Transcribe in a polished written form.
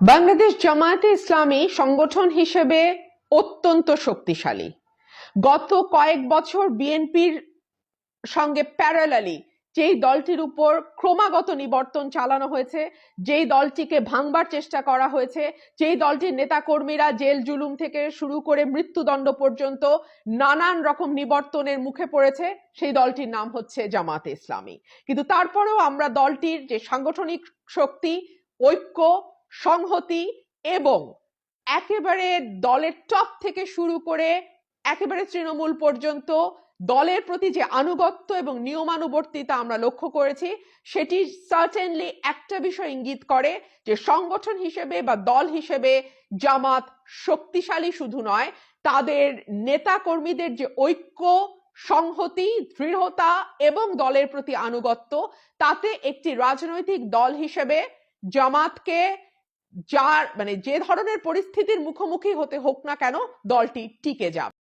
বাংলাদেশ জামায়াতে ইসলামী সংগঠন হিসেবে অত্যন্ত শক্তিশালী। গত কয়েক বছর বিএনপির সঙ্গে প্যারালালি যেই দলটির উপর ক্রমাগত নিবর্তন চালানো হয়েছে, যেই দলটিকে ভাঙবার চেষ্টা করা হয়েছে, যেই দলটির নেতাকর্মীরা জেল জুলুম থেকে শুরু করে মৃত্যুদণ্ড পর্যন্ত নানান রকম নিবর্তনের মুখে পড়েছে, সেই দলটির নাম হচ্ছে জামায়াতে ইসলামী। কিন্তু তারপরেও আমরা দলটির যে সাংগঠনিক শক্তি, ঐক্য, সংহতি এবং একেবারে দলের টপ থেকে শুরু করে একেবারে তৃণমূল পর্যন্ত দলের প্রতি যে আনুগত্য এবং নিয়মানুবর্তিতা আমরা লক্ষ্য করেছি, সেটি সার্টেনলি একটা বিষয় ইঙ্গিত করে যে সংগঠন হিসেবে বা দল হিসেবে জামাত শক্তিশালী শুধু নয়, তাদের নেতা কর্মীদের যে ঐক্য, সংহতি, দৃঢ়তা এবং দলের প্রতি আনুগত্য, তাতে একটি রাজনৈতিক দল হিসেবে জামাতকে যে ধরনের পরিস্থিতির মুখোমুখি হতে হোক না কেন দলটি টিকে যাবে।